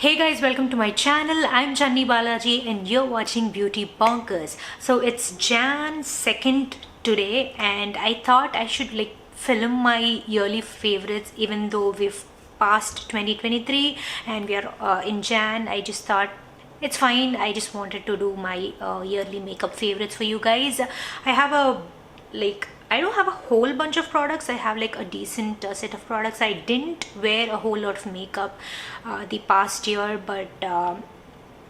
Hey guys, welcome to my channel. I'm Channi Balaji and you're watching Beauty Bonkers. So it's Jan 2nd today and I thought I should film my yearly favorites even though we've passed 2023 and we are in Jan. I just thought it's fine. I just wanted to do my yearly makeup favorites for you guys. I don't have a whole bunch of products. I have a decent set of products. I didn't wear a whole lot of makeup the past year, but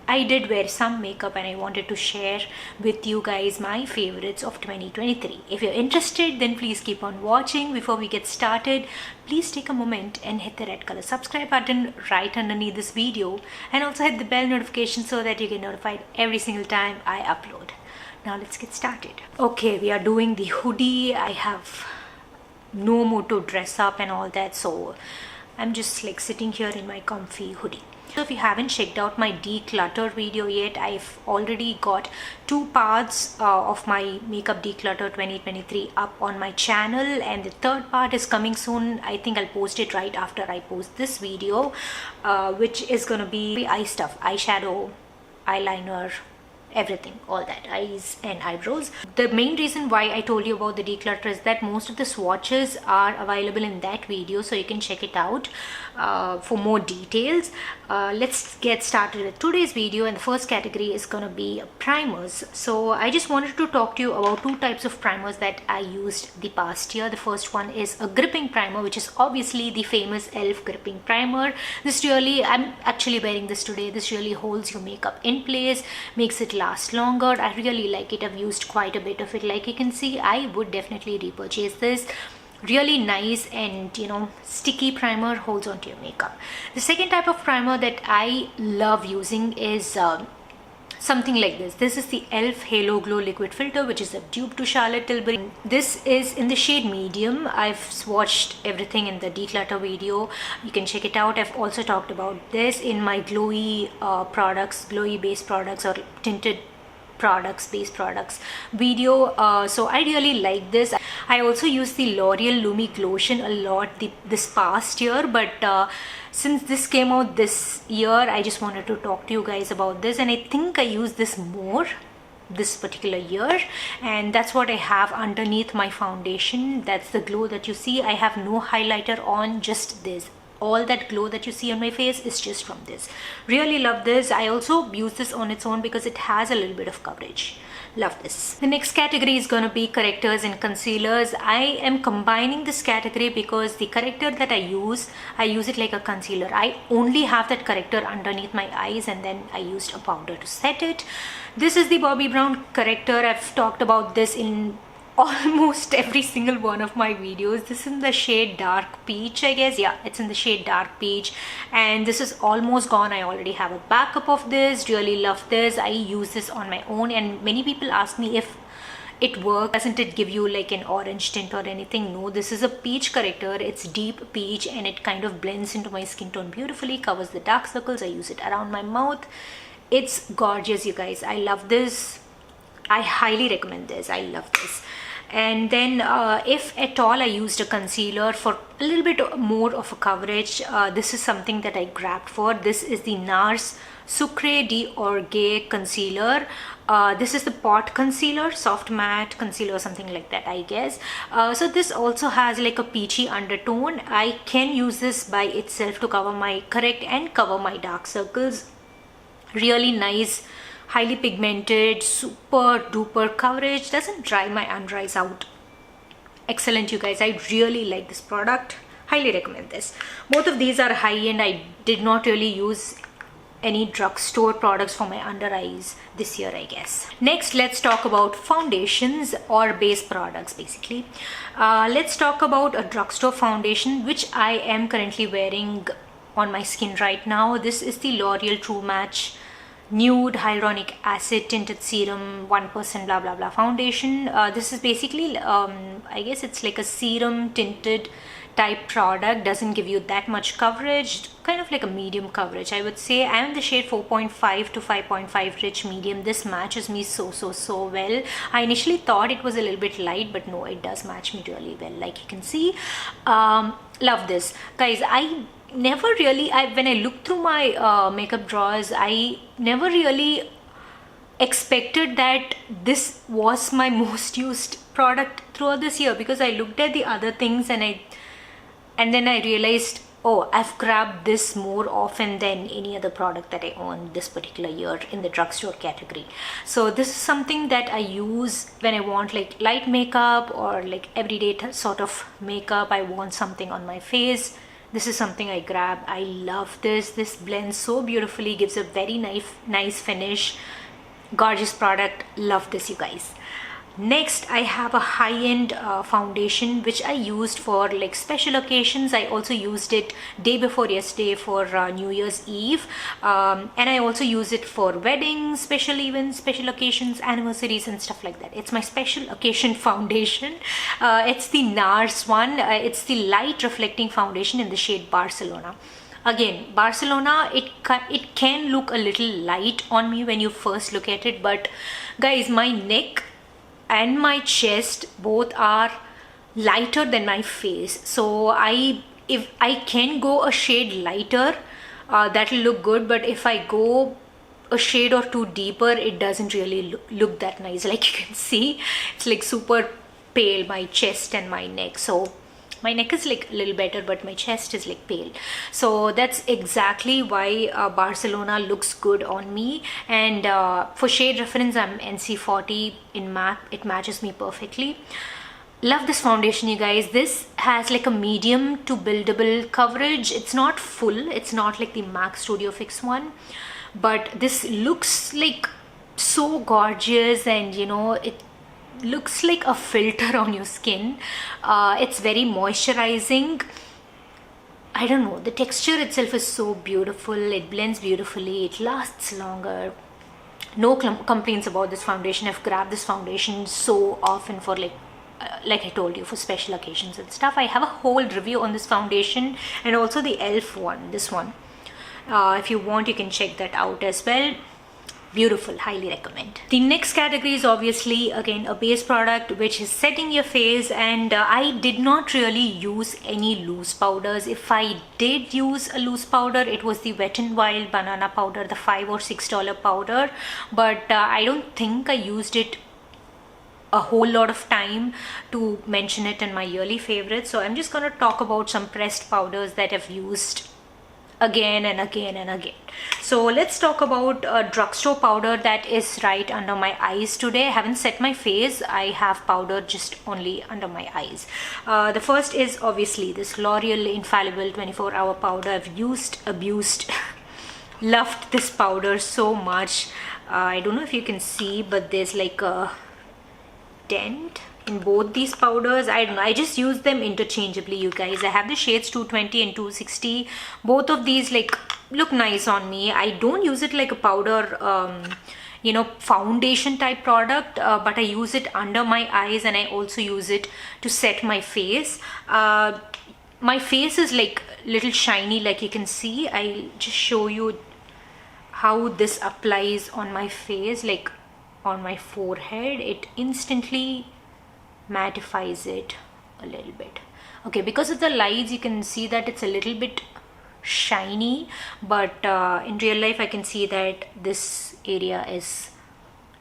I did wear some makeup and I wanted to share with you guys my favorites of 2023. If you're interested, then please keep on watching. Before we get started, please take a moment and hit the red color subscribe button right underneath this video and also hit the bell notification so that you get notified every single time I upload. Now let's get started. Okay, we are doing the hoodie. I have no mood to dress up and all that, so I'm just sitting here in my comfy hoodie. So if you haven't checked out my declutter video yet, I've already got 2 parts of my makeup declutter 2023 up on my channel, and the 3rd part is coming soon. I think I'll post it right after I post this video, which is gonna be eye stuff, eyeshadow, eyeliner, everything, all that, eyes and eyebrows. The main reason why I told you about the declutter is that most of the swatches are available in that video, so you can check it out for more details. Let's get started with today's video, and the first category is gonna be primers. So I just wanted to talk to you about 2 types of primers that I used the past year. The first one is a gripping primer, which is obviously the famous E.L.F gripping primer. This really, I'm actually wearing this today. This really holds your makeup in place, makes it last longer. I really like it. I've used quite a bit of it. Like you can see, I would definitely repurchase this. Really nice and sticky primer, holds onto your makeup. The second type of primer that I love using is something like this. This is the E.L.F Halo Glow Liquid Filter, which is a dupe to Charlotte Tilbury. This is in the shade medium. I've swatched everything in the declutter video. You can check it out. I've also talked about this in my glowy products, glowy base products, or tinted products, base products video. So I really like this. I also use the Loreal Lumi Glotion a lot this past year, but since this came out this year, I just wanted to talk to you guys about this, and I think I use this more this particular year, and that's what I have underneath my foundation. That's the glow that you see. I have no highlighter on, just this. All that glow that you see on my face is just from this. Really love this. I also use this on its own because it has a little bit of coverage. Love this. The next category is going to be correctors and concealers. I am combining this category because the corrector that I use it like a concealer. I only have that corrector underneath my eyes, and then I used a powder to set it. This is the Bobbi Brown corrector. I've talked about this in almost every single one of my videos. This is in the shade dark peach, I guess. Yeah, it's in the shade dark peach, and this is almost gone. I already have a backup of this. Really love this. I use this on my own, and many people ask me if it works. Doesn't it give you an orange tint or anything? No, this is a peach corrector. It's deep peach and it kind of blends into my skin tone beautifully, covers the dark circles. I use it around my mouth. It's gorgeous, you guys. I love this. I highly recommend this. I love this. And then if at all, I used a concealer for a little bit more of a coverage. This is something that I grabbed for. This is the NARS Sucre d'Orge concealer. This is the pot concealer, soft matte concealer, something like that, I guess. So this also has a peachy undertone. I can use this by itself to cover my correct and cover my dark circles. Really nice, highly pigmented, super duper coverage, doesn't dry my under eyes out. Excellent, you guys. I really like this product. Highly recommend this. Both of these are high-end. I did not really use any drugstore products for my under eyes this year, I guess. Next, let's talk about foundations or base products, basically. Let's talk about a drugstore foundation, which I am currently wearing on my skin right now. This is the L'Oreal True Match Nude Hyaluronic Acid Tinted Serum 1% blah blah blah foundation. This is basically I guess it's like a serum tinted type product. Doesn't give you that much coverage, kind of like a medium coverage, I would say. I am the shade 4.5 to 5.5 rich medium. This matches me so well. I initially thought it was a little bit light, but no, it does match me really well, like you can see. Love this, guys. I never really, when I look through my makeup drawers, I never really expected that this was my most used product throughout this year, because I looked at the other things and then I realized, oh, I've grabbed this more often than any other product that I own this particular year in the drugstore category. So this is something that I use when I want like light makeup or like everyday sort of makeup. I want something on my face. This is something I grab. I love this. This blends so beautifully, gives a very nice finish. Gorgeous product. Love this, you guys. Next, I have a high-end foundation which I used for like special occasions. I also used it day before yesterday for New Year's Eve, and I also use it for weddings, special events, special occasions, anniversaries and stuff like that. It's my special occasion foundation. It's the NARS one. It's the light reflecting foundation in the shade Barcelona. Again, Barcelona, it can look a little light on me when you first look at it, but guys, my neck and my chest both are lighter than my face. So if I can go a shade lighter, that'll look good, but if I go a shade or two deeper, it doesn't really look that nice. Like you can see, it's like super pale, my chest and my neck. So my neck is like a little better, but my chest is like pale. So that's exactly why Barcelona looks good on me. And for shade reference, I'm NC40 in MAC. It matches me perfectly. Love this foundation, you guys. This has like a medium to buildable coverage. It's not full. It's not like the MAC Studio Fix one, but this looks like so gorgeous, and you know, it looks like a filter on your skin. It's very moisturizing. I don't know, the texture itself is so beautiful. It blends beautifully, it lasts longer. No complaints about this foundation. I've grabbed this foundation so often for like I told you, for special occasions and stuff. I have a whole review on this foundation, and also the E.L.F one, this one. If you want, you can check that out as well. Beautiful, highly recommend. The next category is obviously again a base product which is setting your face, and I did not really use any loose powders. If I did use a loose powder, it was the Wet n Wild banana powder, the $5 or $6 powder, but I don't think I used it a whole lot of time to mention it in my yearly favorites. So I'm just going to talk about some pressed powders that I've used again and again and again. So let's talk about a drugstore powder that is right under my eyes today. I haven't set my face. I have powder just only under my eyes. The first is obviously this Loreal Infallible 24-hour powder. I've abused loved this powder so much. I don't know if you can see, but there's like a dent in both these powders. I don't know, I just use them interchangeably, you guys. I have the shades 220 and 260. Both of these like look nice on me. I don't use it like a powder you know, foundation type product, but I use it under my eyes, and I also use it to set my face. My face is like little shiny, like you can see. I'll just show you how this applies on my face, like on my forehead. It instantly mattifies it a little bit. Okay, because of the lights you can see that it's a little bit shiny, but in real life I can see that this area is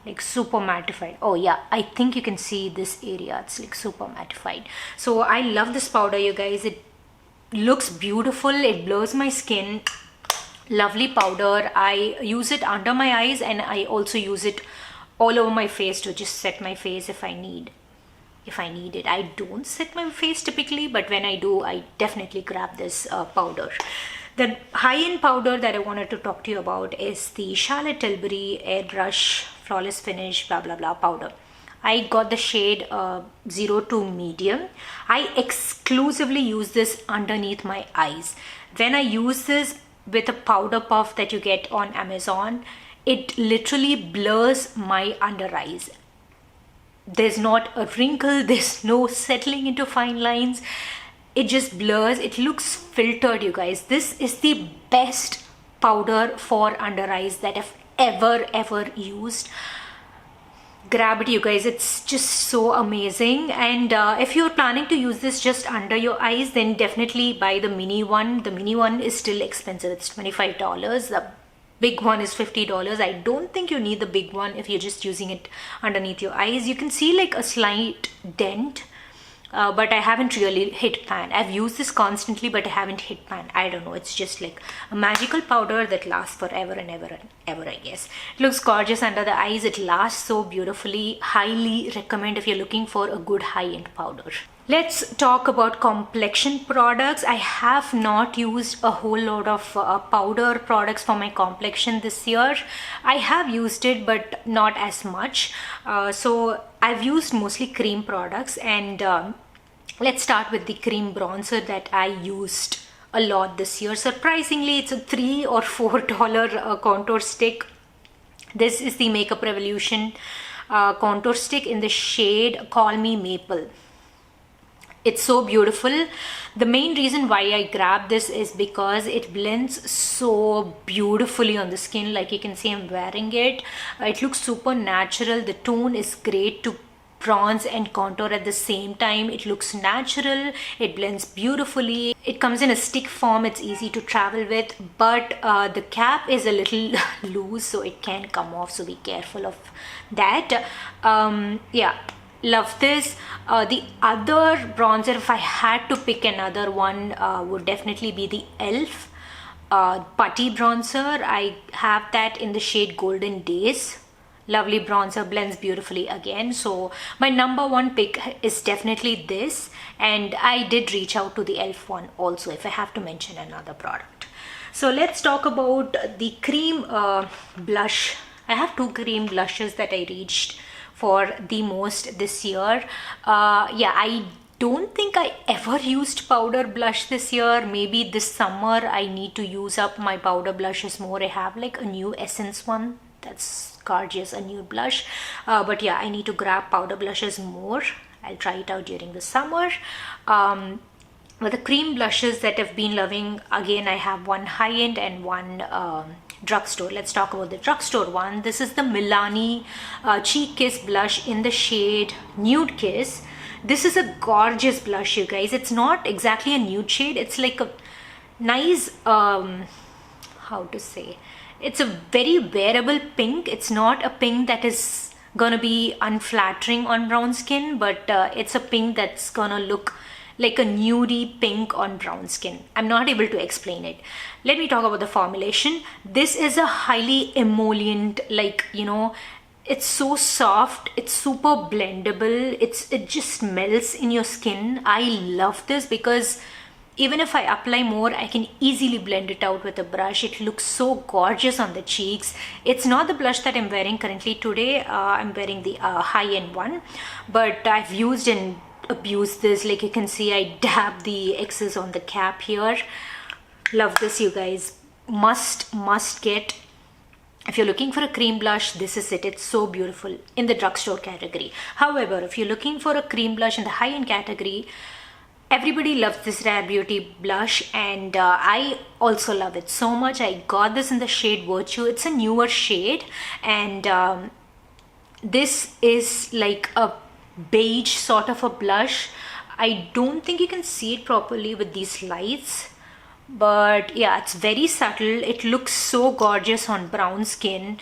like super mattified. Oh yeah, I think you can see this area, it's like super mattified. So I love this powder, you guys. It looks beautiful, it blurs my skin. Lovely powder. I use it under my eyes, and I also use it all over my face to just set my face if I need it. I don't set my face typically, but when I do, I definitely grab this powder. The high-end powder that I wanted to talk to you about is the Charlotte Tilbury Airbrush Flawless Finish blah blah blah powder. I got the shade 02 medium. I exclusively use this underneath my eyes. When I use this with a powder puff that you get on Amazon, it literally blurs my under eyes. There's not a wrinkle, there's no settling into fine lines. It just blurs. It looks filtered, you guys. This is the best powder for under eyes that I've ever used. grab it, you guys. It's just so amazing. And if you're planning to use this just under your eyes, then definitely buy the mini one. The mini one is still expensive. It's $25. The big one is $50. I don't think you need the big one if you're just using it underneath your eyes. You can see like a slight dent, but I haven't really hit pan. I've used this constantly, but I haven't hit pan. I don't know, it's just like a magical powder that lasts forever and ever and ever, I guess. It looks gorgeous under the eyes. It lasts so beautifully. Highly recommend if you're looking for a good high-end powder. Let's talk about complexion products. I have not used a whole lot of powder products for my complexion this year. I have used it, but not as much. So I've used mostly cream products, and let's start with the cream bronzer that I used a lot this year. Surprisingly, it's a $3 or $4 contour stick. This is the Makeup Revolution contour stick in the shade Call Me Maple. It's so beautiful. The main reason why I grabbed this is because it blends so beautifully on the skin. Like you can see, I'm wearing it. It looks super natural. The tone is great to bronze and contour at the same time. It looks natural. It blends beautifully. It comes in a stick form. It's easy to travel with, but the cap is a little loose, so it can come off. So be careful of that. Yeah. Love this. The other bronzer, if I had to pick another one, would definitely be the E.L.F. Putty bronzer. I have that in the shade Golden Daze. Lovely bronzer, blends beautifully again. So my number one pick is definitely this, and I did reach out to the E.L.F. one also if I have to mention another product. So let's talk about the cream blush. I have two cream blushes that I reached for the most this year. Yeah, I don't think I ever used powder blush this year. Maybe this summer I need to use up my powder blushes more. I have like a new Essence one that's gorgeous, a nude blush, but yeah, I need to grab powder blushes more. I'll try it out during the summer. But the cream blushes that I've been loving, again, I have one high-end and one drugstore. Let's talk about the drugstore one. This is the Milani Cheek Kiss blush in the shade Nude Kiss. This is a gorgeous blush, you guys. It's not exactly a nude shade. It's like a nice, how to say, it's a very wearable pink. It's not a pink that is gonna be unflattering on brown skin, but it's a pink that's gonna look like a nudie pink on brown skin. I'm not able to explain it. Let me talk about the formulation. This is a highly emollient, like, you know, it's so soft, it's super blendable, it just melts in your skin. I love this because even if I apply more, I can easily blend it out with a brush. It looks so gorgeous on the cheeks. It's not the blush that I'm wearing currently today. I'm wearing the high-end one, but I've used and abused this. Like you can see, I dab the excess on the cap here. Love this, you guys. Must get. If you're looking for a cream blush, this is it. It's so beautiful in the drugstore category. However, if you're looking for a cream blush in the high-end category, everybody loves this Rare Beauty blush, and I also love it so much. I got this in the shade Virtue. It's a newer shade, and this is like a beige sort of a blush. I don't think you can see it properly with these lights, but yeah, it's very subtle. It looks so gorgeous on brown skin.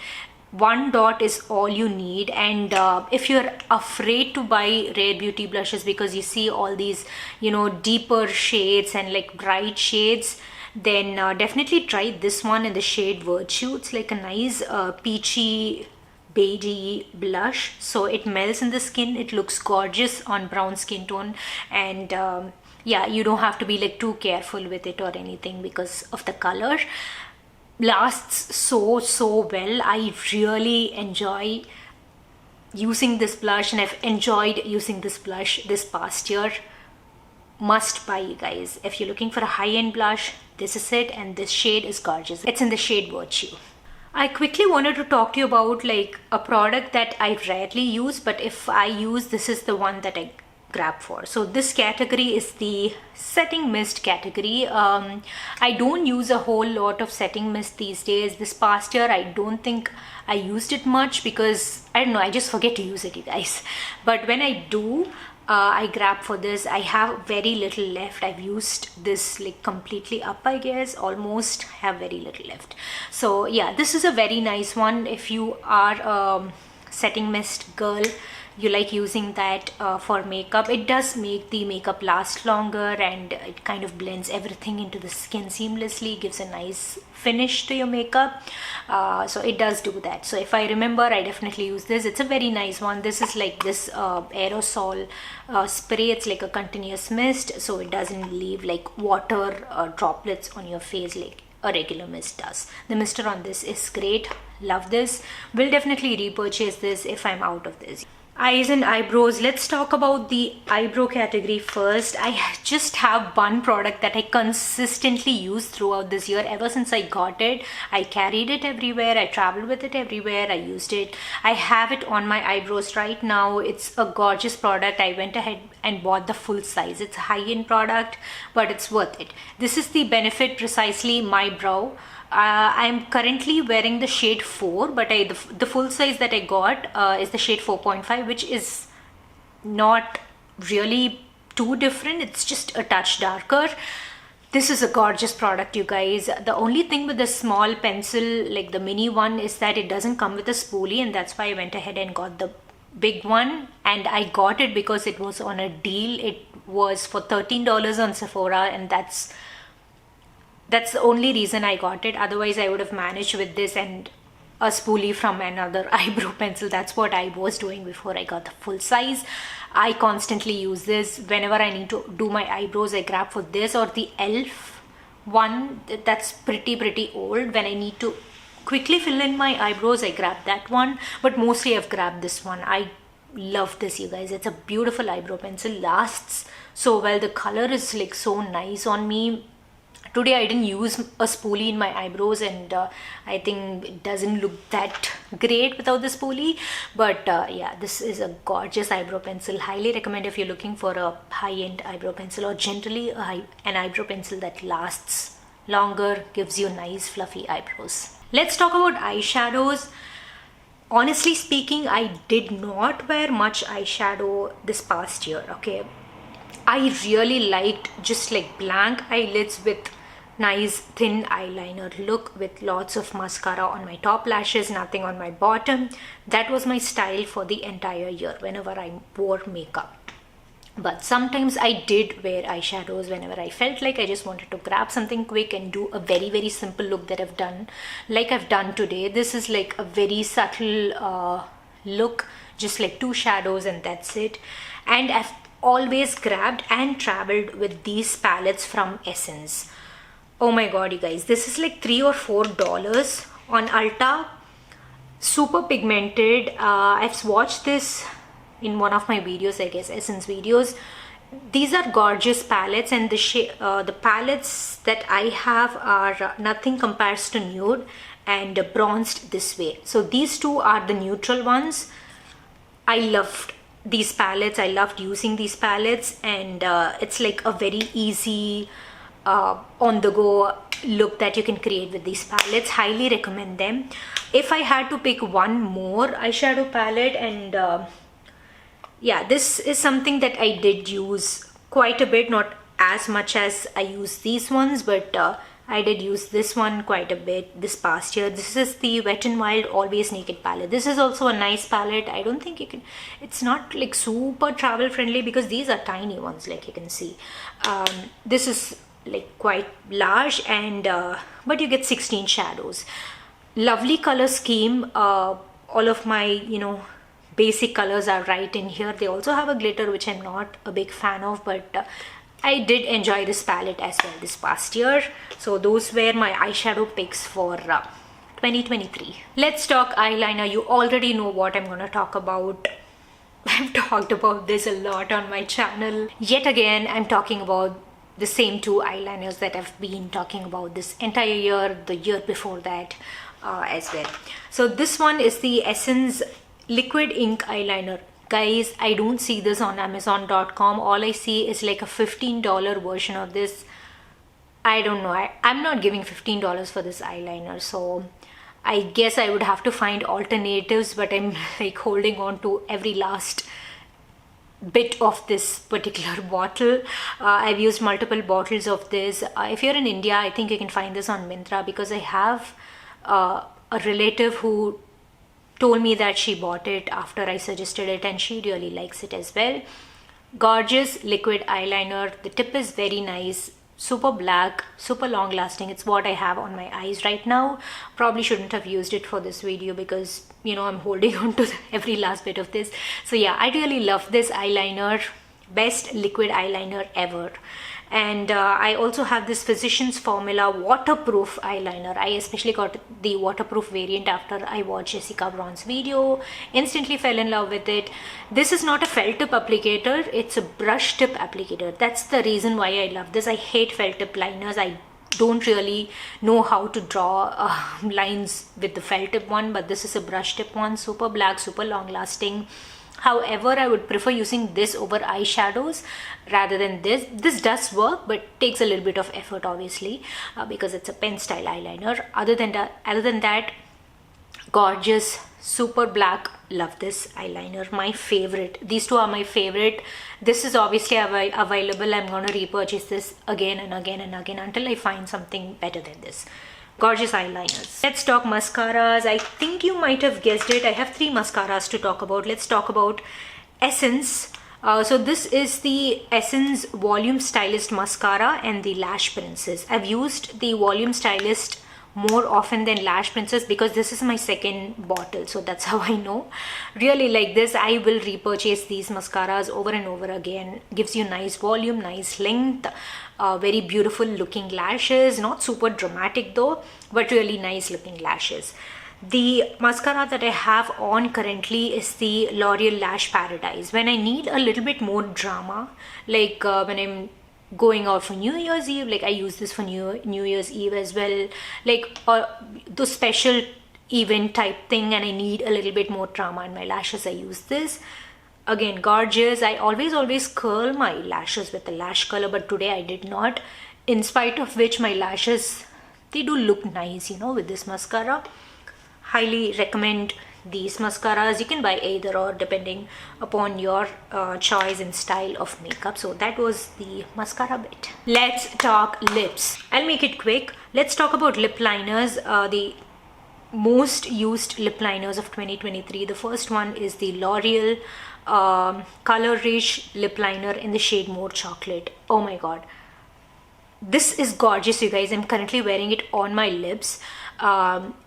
One dot is all you need. And if you're afraid to buy Rare Beauty blushes because you see all these, you know, deeper shades and like bright shades, then definitely try this one in the shade Virtue. It's like a nice peachy beigey blush, so it melts in the skin. It looks gorgeous on brown skin tone, and yeah, you don't have to be like too careful with it or anything because of the color. Lasts so well. I really enjoy using this blush, and I've enjoyed using this blush this past year. Must buy, you guys. If you're looking for a high-end blush, this is it, and this shade is gorgeous. It's in the shade Virtue. I quickly wanted to talk to you about like a product that I rarely use, but if I use, this is the one that I grab for. So this category is the setting mist category. I don't use a whole lot of setting mist these days. This past year I don't think I used it much because I don't know, I just forget to use it, you guys. But when I do, I grab for this. I have very little left. I've used this like completely up, I guess, almost have very little left. So yeah, this is a very nice one. If you are setting mist girl, you like using that for makeup, it does make the makeup last longer and it kind of blends everything into the skin seamlessly, gives a nice finish to your makeup. So it does do that. So if I remember, I definitely use this. It's a very nice one. This is like this aerosol spray. It's like a continuous mist, so it doesn't leave like water droplets on your face like a regular mist does. The mister on this is great. Love this. Will definitely repurchase this if I'm out of this. Eyes and eyebrows. Let's talk about the eyebrow category first. I just have one product that I consistently use throughout this year. Ever since I got it, I carried it everywhere. I traveled with it everywhere. I used it. I have it on my eyebrows right now. It's a gorgeous product. I went ahead and bought the full size. It's a high-end product, but it's worth it. This is the Benefit Precisely My Brow. I'm currently wearing the shade 4, but the full size that I got is the shade 4.5, which is not really too different. It's just a touch darker. This is a gorgeous product, you guys. The only thing with the small pencil, like the mini one, is that it doesn't come with a spoolie, and that's why I went ahead and got the big one. And I got it because it was on a deal. It was for $13 on Sephora, and that's the only reason I got it. Otherwise I would have managed with this and a spoolie from another eyebrow pencil. That's what I was doing before I got the full size. I constantly use this. Whenever I need to do my eyebrows, I grab for this or the E.L.F one that's pretty old. When I need to quickly fill in my eyebrows, I grab that one, but mostly I've grabbed this one. I love this, you guys. It's a beautiful eyebrow pencil, lasts so well. The color is like so nice on me. Today I didn't use a spoolie in my eyebrows, and I think it doesn't look that great without the spoolie. But yeah, this is a gorgeous eyebrow pencil. Highly recommend if you're looking for a high-end eyebrow pencil, or generally an eyebrow pencil that lasts longer, gives you nice fluffy eyebrows. Let's talk about eyeshadows. Honestly speaking, I did not wear much eyeshadow this past year, okay? I really liked just like blank eyelids with nice thin eyeliner look with lots of mascara on my top lashes, nothing on my bottom. That was my style for the entire year whenever I wore makeup. But sometimes I did wear eyeshadows whenever I felt like I just wanted to grab something quick and do a very simple look that I've done, like I've done today. This is like a very subtle look, just like 2 shadows and that's it. And I've always grabbed and traveled with these palettes from Essence. Oh my god, you guys, this is like $3 or $4 on Ulta. Super pigmented. I've swatched this in one of my videos, I guess, Essence videos. These are gorgeous palettes, and the palettes that I have are nothing compares to Nude and Bronzed This Way. So these two are the neutral ones. I loved these palettes. I loved using these palettes, and it's like a very easy on the go look that you can create with these palettes. Highly recommend them. If I had to pick one more eyeshadow palette, and yeah, this is something that I did use quite a bit, not as much as I use these ones, but I did use this one quite a bit this past year. This is the Wet n Wild Always Naked palette. This is also a nice palette. I don't think you can, it's not like super travel friendly because these are tiny ones, like you can see. This is like quite large, and but you get 16 shadows. Lovely color scheme. All of my, you know, basic colors are right in here. They also have a glitter, which I'm not a big fan of, but I did enjoy this palette as well this past year. So those were my eyeshadow picks for 2023. Let's talk eyeliner. You already know what I'm gonna talk about. I've talked about this a lot on my channel. Yet again, I'm talking about the same 2 eyeliners that I've been talking about this entire year, the year before that as well. So this one is the Essence Liquid Ink Eyeliner Guys, I don't see this on Amazon.com. All I see is like a $15 version of this. I don't know. I'm not giving $15 for this eyeliner, so I guess I would have to find alternatives, but I'm like holding on to every last bit of this particular bottle. I've used multiple bottles of this. If you're in India, I think you can find this on Myntra, because I have a relative who told me that she bought it after I suggested it, and she really likes it as well. Gorgeous liquid eyeliner. The tip is very nice, super black, super long lasting. It's what I have on my eyes right now. Probably shouldn't have used it for this video because, you know, I'm holding on to every last bit of this. So yeah, I really love this eyeliner. Best liquid eyeliner ever. And I also have this Physicians Formula waterproof eyeliner. I especially got the waterproof variant after I watched Jessica Braun's video. Instantly fell in love with it. This is not a felt tip applicator, it's a brush tip applicator. That's the reason why I love this. I hate felt tip liners. I don't really know how to draw lines with the felt tip one, but this is a brush tip one. Super black, super long lasting. However, I would prefer using this over eyeshadows rather than this. This does work, but takes a little bit of effort, obviously, because it's a pen style eyeliner. Other than that, gorgeous, super black. Love this eyeliner. My favorite. These two are my favorite. This is obviously available. I'm gonna repurchase this again and again and again until I find something better than this. Gorgeous eyeliners. Let's talk mascaras. I think you might have guessed it. I have 3 mascaras to talk about. Let's talk about Essence. So this is the Essence Volume Stylist Mascara and the Lash Princess. I've used the Volume Stylist more often than Lash Princess because this is my second bottle, so that's how I know. Really like this. I will repurchase these mascaras over and over again. Gives you nice volume, nice length, very beautiful looking lashes. Not super dramatic though, but really nice looking lashes. The mascara that I have on currently is the Loreal Lash Paradise. When I need a little bit more drama, like when I'm going out for New Year's Eve, like I use this for New Year's Eve as well, like the special event type thing, and I need a little bit more drama in my lashes, I use this. Again, gorgeous. I always curl my lashes with the lash curler, but today I did not, in spite of which my lashes, they do look nice, you know, with this mascara. Highly recommend these mascaras. You can buy either or depending upon your choice and style of makeup. So that was the mascara bit. Let's talk lips. I'll make it quick. Let's talk about lip liners. The most used lip liners of 2023. The first one is the L'Oreal Color Rich lip liner in the shade More Chocolate. Oh my god, this is gorgeous, you guys. I'm currently wearing it on my lips.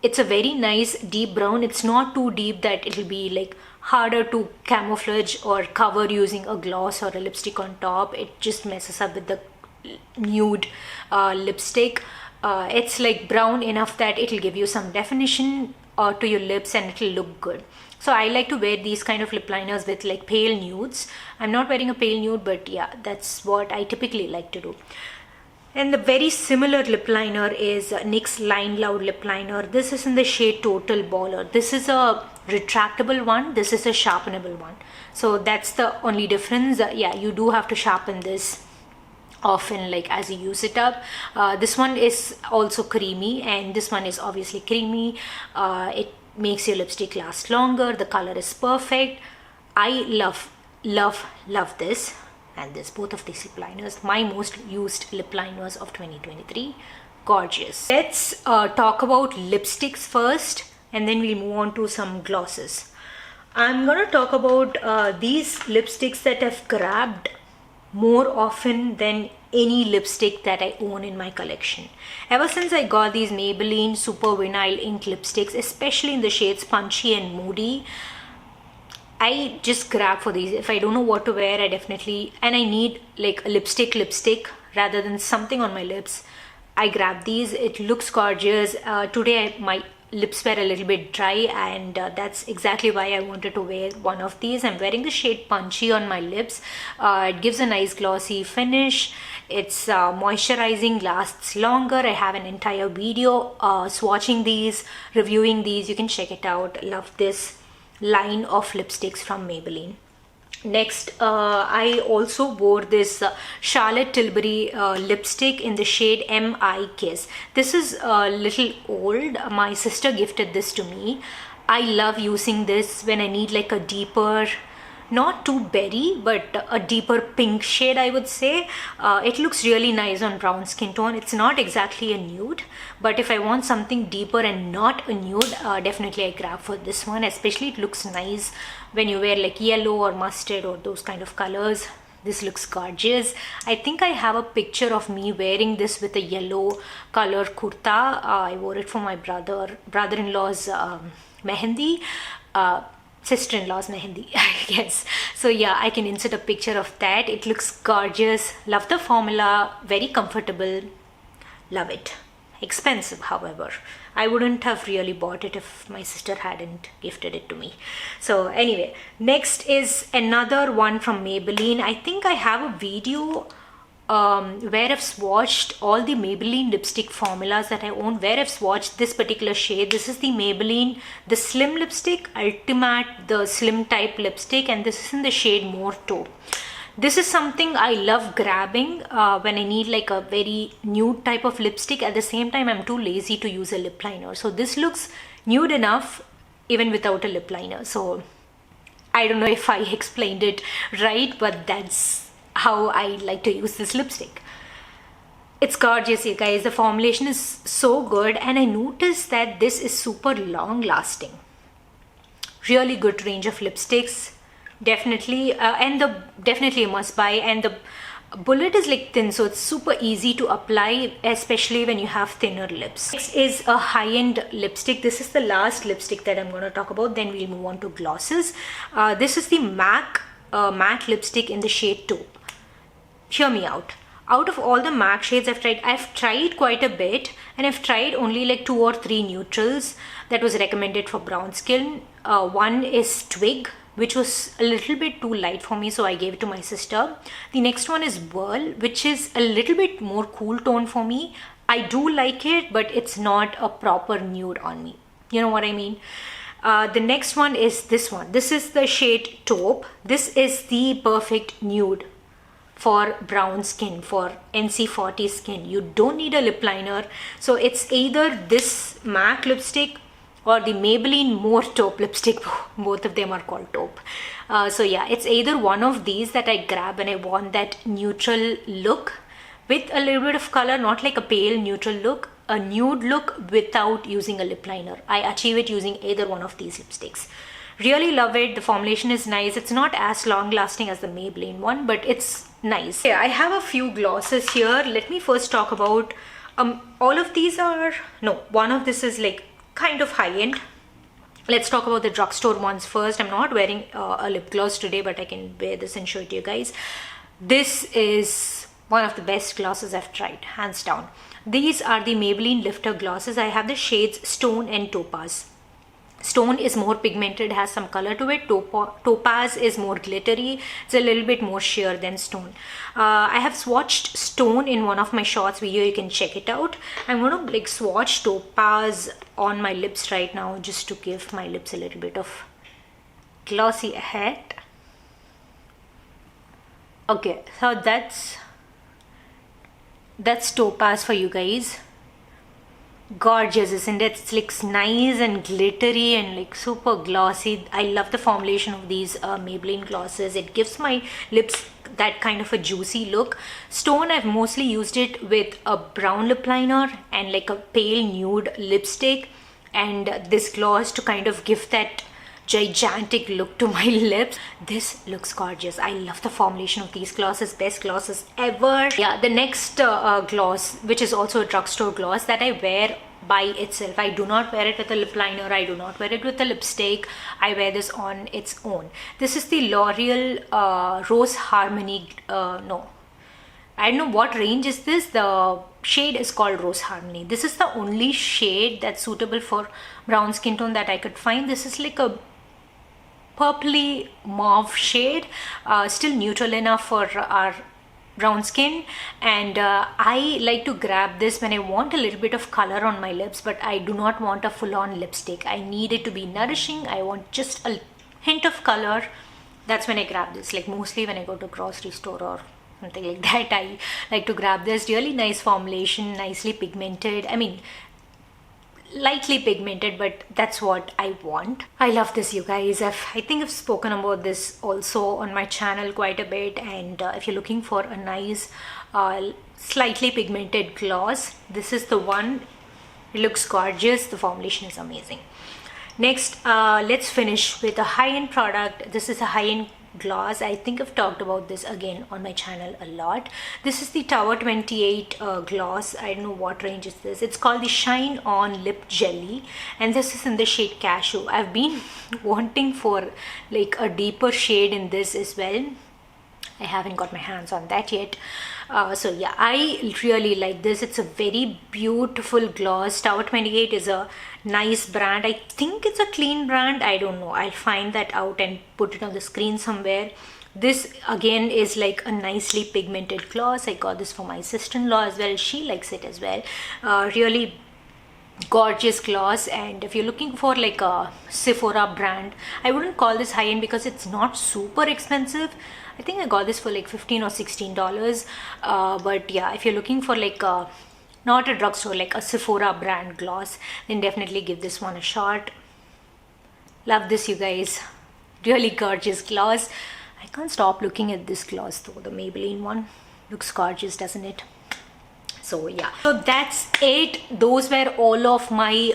It's a very nice deep brown. It's not too deep that it'll be like harder to camouflage or cover using a gloss or a lipstick on top. It just messes up with the nude lipstick. It's like brown enough that it'll give you some definition to your lips and it'll look good. So I like to wear these kind of lip liners with like pale nudes. I'm not wearing a pale nude, but yeah, that's what I typically like to do. And the very similar lip liner is NYX Line Loud lip liner. This is in the shade Total Baller. This is a retractable one. This is a sharpenable one. So that's the only difference. Yeah, you do have to sharpen this often, like as you use it up. This one is also creamy, and this one is obviously creamy. It makes your lipstick last longer. The color is perfect. I love this. And this, both of these lip liners, my most used lip liners of 2023. Gorgeous. Let's talk about lipsticks first, and then we'll move on to some glosses. I'm gonna talk about these lipsticks that I've grabbed more often than any lipstick that I own in my collection. Ever since I got these Maybelline Super Vinyl Ink lipsticks, especially in the shades Punchy and Moody, I just grab for these. If I don't know what to wear, I definitely, and I need like a lipstick rather than something on my lips, I grab these. It looks gorgeous. Today my lips were a little bit dry, and that's exactly why I wanted to wear one of these. I'm wearing the shade Punchy on my lips. It gives a nice glossy finish. It's moisturizing, lasts longer. I have an entire video swatching these, reviewing these. You can check it out. Love this line of lipsticks from Maybelline. Next, I also wore this Charlotte Tilbury lipstick in the shade M.I. Kiss. This is a little old. My sister gifted this to me. I love using this when I need like a deeper, not too berry, but a deeper pink shade, I would say. It looks really nice on brown skin tone. It's not exactly a nude, but if I want something deeper and not a nude, definitely I grab for this one. Especially it looks nice when you wear like yellow or mustard or those kind of colors. This looks gorgeous. I think I have a picture of me wearing this with a yellow color kurta. I wore it for my brother-in-law's mehendi. Sister-in-law's mehendi, I guess. So yeah, I can insert a picture of that. It looks gorgeous. Love the formula. Very comfortable. Love it. Expensive, however. I wouldn't have really bought it if my sister hadn't gifted it to me. So anyway, next is another one from Maybelline. I think I have a video where I've swatched all the Maybelline lipstick formulas that I own, where I've swatched this particular shade. This is the Maybelline, the Slim lipstick, Ultimate, the Slim type lipstick, and this is in the shade More Taupe. This is something I love grabbing when I need like a very nude type of lipstick. At the same time, I'm too lazy to use a lip liner. So this looks nude enough even without a lip liner. So I don't know if I explained it right, but that's how I like to use this lipstick. It's gorgeous, you guys. The formulation is so good, and I noticed that this is super long lasting. Really good range of lipsticks. Definitely definitely a must buy, and the bullet is like thin, so it's super easy to apply, especially when you have thinner lips. Next is a high-end lipstick. This is the last lipstick that I'm going to talk about, then we'll move on to glosses. This is the MAC matte lipstick in the shade Taupe. Hear me out. Out of all the MAC shades I've tried quite a bit, and I've tried only like 2 or 3 neutrals that was recommended for brown skin. One is Twig, which was a little bit too light for me, so I gave it to my sister. The next one is Whirl, which is a little bit more cool tone for me. I do like it, but it's not a proper nude on me. You know what I mean? The next one is this one. This is the shade Taupe. This is the perfect nude for brown skin, for NC40 skin. You don't need a lip liner. So it's either this MAC lipstick or the Maybelline More Taupe lipstick. Both of them are called Taupe. So yeah, it's either one of these that I grab when I want that neutral look with a little bit of color, not like a pale neutral look, a nude look without using a lip liner. I achieve it using either one of these lipsticks. Really love it. The formulation is nice. It's not as long lasting as the Maybelline one, but it's nice. Yeah, I have a few glosses here. Let me first talk about all of these are, no, one of this is like kind of high-end. Let's talk about the drugstore ones first. I'm not wearing a lip gloss today, but I can wear this and show it to you guys. This is one of the best glosses I've tried, hands down. These are the Maybelline Lifter glosses. I have the shades Stone and Topaz. Stone is more pigmented, has some color to it. Topaz is more glittery. It's a little bit more sheer than Stone. I have swatched Stone in one of my shorts video. You can check it out. I'm going to like swatch Topaz on my lips right now, just to give my lips a little bit of glossy effect. Okay, so that's Topaz for you guys. Gorgeous, isn't it? It looks nice and glittery and like super glossy. I love the formulation of these Maybelline glosses. It gives my lips that kind of a juicy look. Stone, I've mostly used it with a brown lip liner and like a pale nude lipstick, and this gloss to kind of give that gigantic look to my lips. This looks gorgeous. I love the formulation of these glosses. Best glosses ever. Yeah, the next gloss, which is also a drugstore gloss that I wear by itself. I do not wear it with a lip liner. I do not wear it with a lipstick. I wear this on its own. This is the Loreal Rose Harmony. No, I don't know what range is this. The shade is called Rose Harmony. This is the only shade that's suitable for brown skin tone that I could find. This is like a purpley mauve shade, still neutral enough for our brown skin, and I like to grab this when I want a little bit of color on my lips, but I do not want a full-on lipstick. I need it to be nourishing. I want just a hint of color that's when I grab this. Like mostly when I go to grocery store or something like that, I like to grab this. Really nice formulation, nicely pigmented. I mean, lightly pigmented, but that's what I want. I love this, you guys. I think I've spoken about this also on my channel quite a bit, and if you're looking for a nice slightly pigmented gloss, this is the one. It looks gorgeous. The formulation is amazing. Next, let's finish with a high-end product. This is a high-end gloss. I think I've talked about this again on my channel a lot. This is the Tower 28 gloss. I don't know what range is this. It's called the Shine On Lip Jelly, and this is in the shade Cashew. I've been wanting for like a deeper shade in this as well. I haven't got my hands on that yet. So yeah, I really like this. It's a very beautiful gloss. Tower 28 is a nice brand. I think it's a clean brand. I don't know. I'll find that out and put it on the screen somewhere. This again is like a nicely pigmented gloss. I got this for my sister-in-law as well. She likes it as well. Really gorgeous gloss. And if you're looking for like a Sephora brand, I wouldn't call this high-end because it's not super expensive. I think I got this for like $15 or $16. But yeah, if you're looking for like a, not a drugstore, like a Sephora brand gloss, then definitely give this one a shot. Love this, you guys. Really gorgeous gloss. I can't stop looking at this gloss though, the Maybelline one. Looks gorgeous, doesn't it? So yeah, so that's it. Those were all of my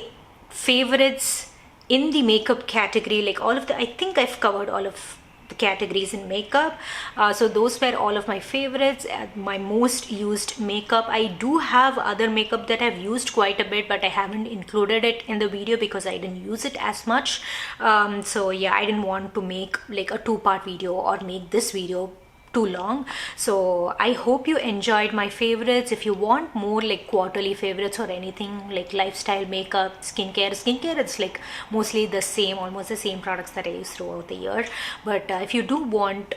favorites in the makeup category. Like all of the, I think I've covered all of the categories in makeup. So those were all of my favorites, my most used makeup. I do have other makeup that I've used quite a bit, but I haven't included it in the video because I didn't use it as much. So yeah, I didn't want to make like a two-part video or make this video too long. So I hope you enjoyed my favorites. If you want more like quarterly favorites or anything like lifestyle, makeup, skincare, it's like mostly the same, almost the same products that I use throughout the year. But if you do want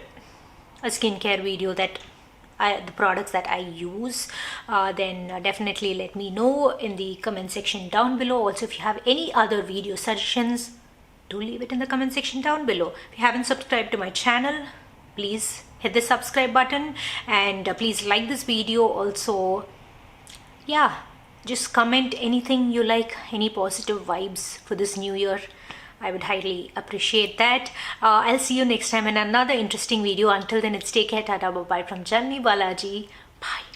a skincare video that the products that I use, then definitely let me know in the comment section down below. Also, if you have any other video suggestions, do leave it in the comment section down below. If you haven't subscribed to my channel, please hit the subscribe button, and please like this video. Also, yeah, just comment anything you like, any positive vibes for this new year. I would highly appreciate that. I'll see you next time in another interesting video. Until then, it's take care, tata, bye-bye from Janni Balaji. Bye.